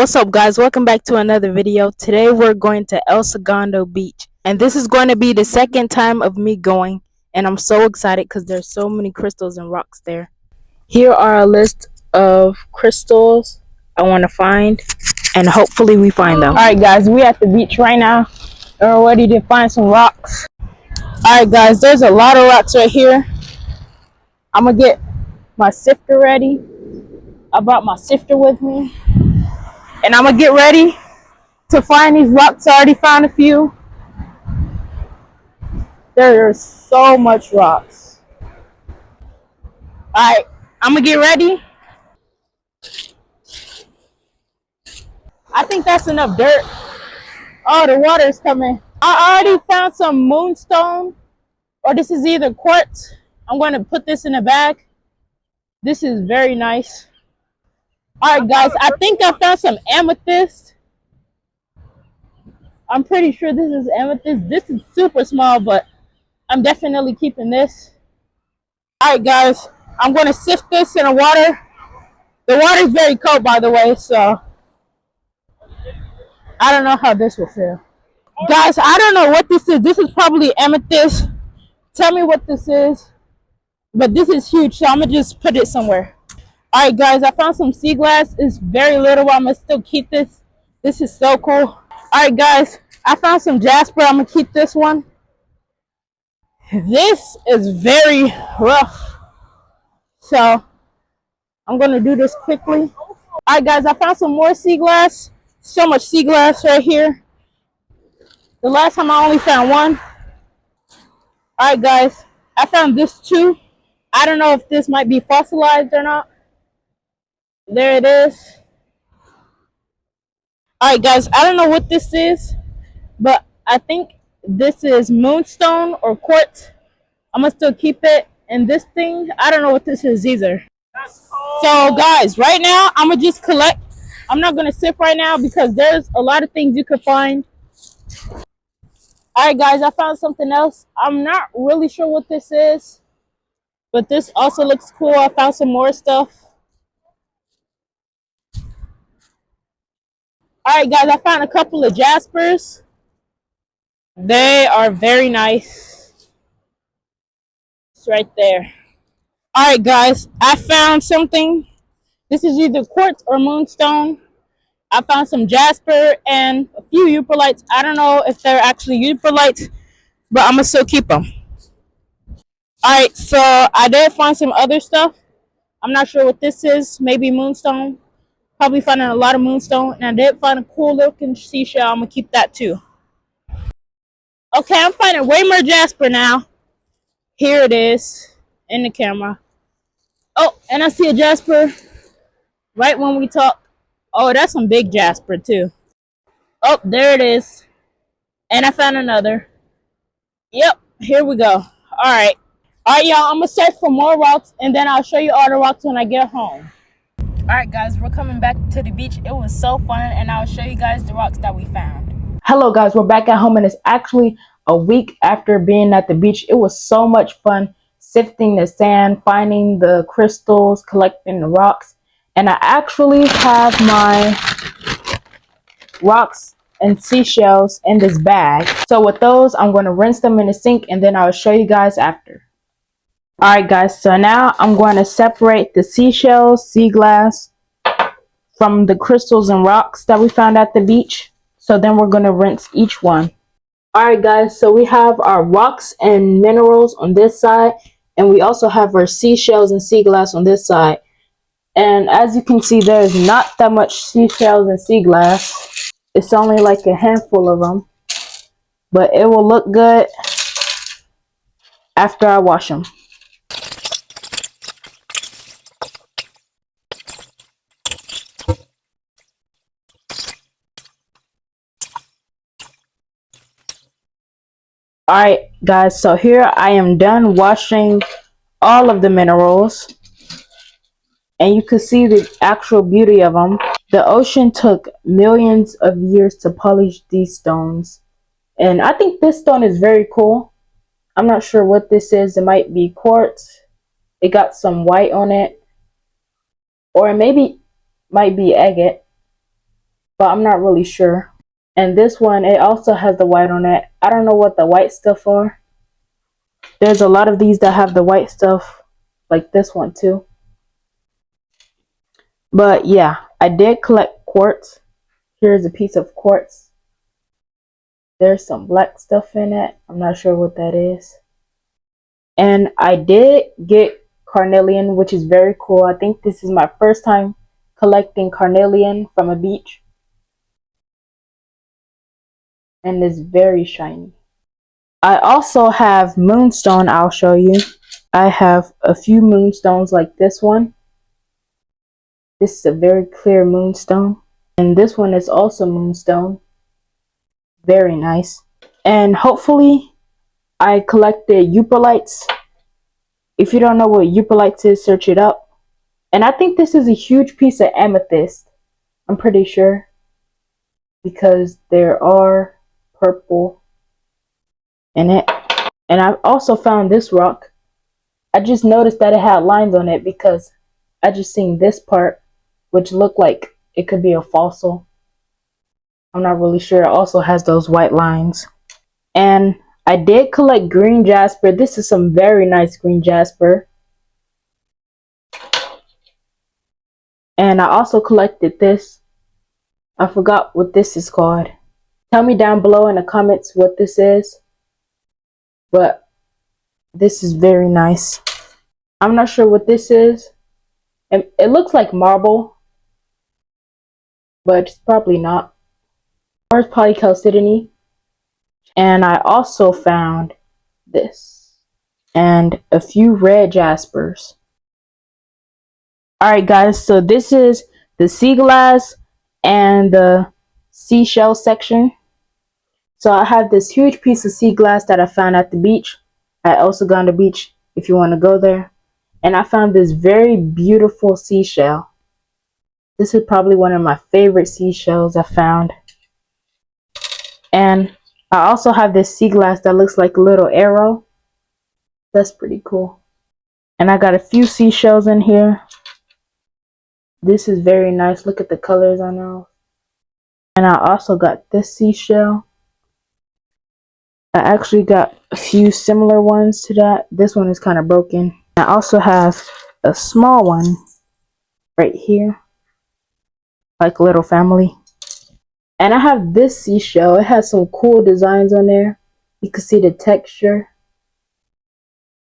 What's up, guys? Welcome back to another video. Today we're going to Segundo Beach, and this is going to be the second time of me going, and I'm so excited because there's so many crystals and rocks there. Here are a list of crystals I want to find, and hopefully we find them. Alright guys, we at the beach right now, and we're ready to find some rocks. Alright guys, there's a lot of rocks right here. I'm gonna get my sifter ready. I brought my sifter with me. And I'm going to get ready to find these rocks. I already found a few. There's so much rocks. Alright, I'm going to get ready. I think that's enough dirt. Oh, the water's coming. I already found some moonstone. Or this is either quartz. I'm going to put this in a bag. This is very nice. Alright guys, I think I found some amethyst. I'm pretty sure this is amethyst. This is super small, but I'm definitely keeping this. Alright guys, I'm going to sift this in the water. The water is very cold, by the way, so I don't know how this will feel. Guys, I don't know what this is. This is probably amethyst. Tell me what this is. But this is huge, so I'm going to just put it somewhere. Alright guys, I found some sea glass. It's very little, but I'm going to still keep this. This is so cool. Alright guys, I found some jasper. I'm going to keep this one. This is very rough. So, I'm going to do this quickly. Alright guys, I found some more sea glass. So much sea glass right here. The last time I only found one. Alright guys, I found this too. I don't know if this might be fossilized or not. There it is. Alright guys, I don't know what this is, but I think this is moonstone or quartz. I'm gonna still keep it. And this thing, I don't know what this is either. So guys, right now I'm gonna just collect. I'm not gonna sift right now because there's a lot of things you could find. Alright guys, I found something else. I'm not really sure what this is, but this also looks cool. I found some more stuff. Alright guys, I found a couple of jaspers. They are very nice. It's right there. Alright guys, I found something. This is either quartz or moonstone. I found some jasper and a few euperlites. I don't know if they're actually euperlites, but I'm gonna still keep them. Alright, so I did find some other stuff. I'm not sure what this is. Maybe moonstone. Probably finding a lot of moonstone. And I did find a cool looking seashell. I'm gonna keep that too. Okay, I'm finding way more jasper now. Here it is in the camera. Oh, and I see a jasper right when we talk. Oh, that's some big jasper too. Oh, there it is. And I found another. Yep, here we go. Alright. Alright, y'all, I'm gonna search for more rocks and then I'll show you all the rocks when I get home. Alright guys, we're coming back to the beach. It was so fun and I'll show you guys the rocks that we found. Hello guys, we're back at home and it's actually a week after being at the beach. It was so much fun sifting the sand, finding the crystals, collecting the rocks. And I actually have my rocks and seashells in this bag. So with those, I'm going to rinse them in the sink and then I'll show you guys after. Alright guys, so now I'm going to separate the seashells, sea glass from the crystals and rocks that we found at the beach. So then we're going to rinse each one. Alright guys, so we have our rocks and minerals on this side. And we also have our seashells and sea glass on this side. And as you can see, there's not that much seashells and sea glass. It's only like a handful of them. But it will look good after I wash them. Alright guys, so here I am done washing all of the minerals. And you can see the actual beauty of them. The ocean took millions of years to polish these stones. And I think this stone is very cool. I'm not sure what this is. It might be quartz. It got some white on it. Or maybe might be agate. but I'm not really sure. And this one, it also has the white on it. I don't know what the white stuff are. There's a lot of these that have the white stuff, like this one too. But yeah, I did collect quartz. Here's a piece of quartz. There's some black stuff in it. I'm not sure what that is. And I did get carnelian, which is very cool. I think this is my first time collecting carnelian from a beach. And it's very shiny. I also have moonstone. I'll show you. I have a few moonstones like this one. This is a very clear moonstone. And this one is also moonstone. Very nice. And hopefully I collected euphorites. If you don't know what euphorites is, search it up. And I think this is a huge piece of amethyst. I'm pretty sure. Because there are purple in it. And I've also found this rock. I just noticed that it had lines on it because I just seen this part, which looked like it could be a fossil. I'm not really sure. It also has those white lines. And I did collect green jasper. This is some very nice green jasper. And I also collected this. I forgot what this is called. Tell me down below in the comments what this is. But this is very nice. I'm not sure what this is. It looks like marble. But it's probably not. Or it's probably Chalcedony. And I also found this. And a few red jaspers. Alright guys, so this is the sea glass and the seashell section. So I have this huge piece of sea glass that I found at the beach, at El Segundo Beach, if you want to go there. And I found this very beautiful seashell. This is probably one of my favorite seashells I found. And I also have this sea glass that looks like a little arrow. That's pretty cool. And I got a few seashells in here. This is very nice. Look at the colors on those. And I also got this seashell. I actually got a few similar ones to that. This one is kind of broken. I also have a small one right here. Like a little family. And I have this seashell. It has some cool designs on there. You can see the texture.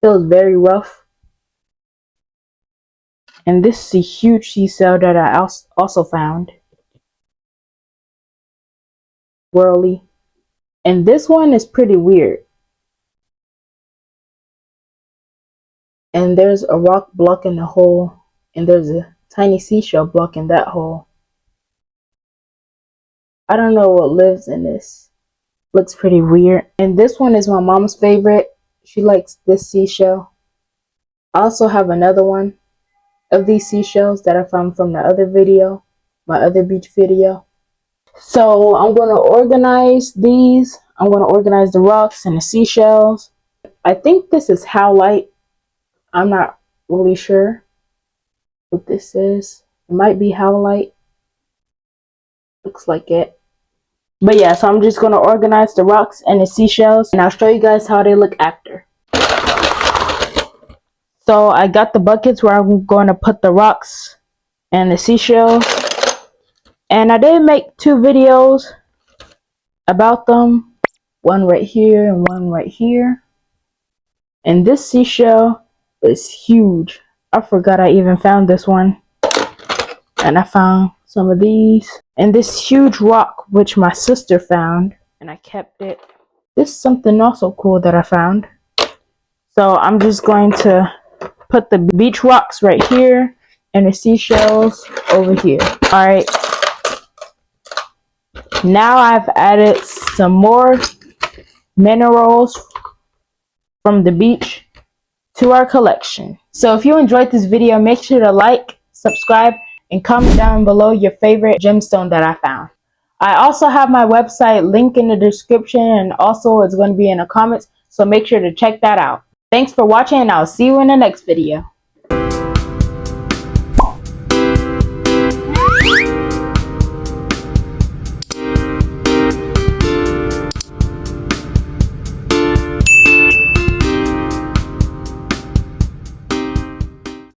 Feels very rough. And this is a huge seashell that I also found. Whirly. And this one is pretty weird. And there's a rock blocking the hole. And there's a tiny seashell blocking that hole. I don't know what lives in this. Looks pretty weird. And this one is my mom's favorite. She likes this seashell. I also have another one of these seashells that I found from the other video, my other beach video. So I'm going to organize these. I'm going to organize the rocks and the seashells. I think this is howlite. I'm not really sure what this is. It might be howlite. Looks like it. But yeah, so I'm just going to organize the rocks and the seashells, and I'll show you guys how they look after. So I got the buckets where I'm going to put the rocks and the seashells. And I did make 2 videos about them. One right here and one right here. And this seashell is huge. I forgot I even found this one. And I found some of these. And this huge rock, which my sister found. And I kept it. This is something also cool that I found. So I'm just going to put the beach rocks right here and the seashells over here. Alright. Now I've added some more minerals from the beach to our collection. So if you enjoyed this video, make sure to like, subscribe, and comment down below your favorite gemstone that I found. I also have my website link in the description, and also it's going to be in the comments, so make sure to check that out. Thanks for watching, and I'll see you in the next video.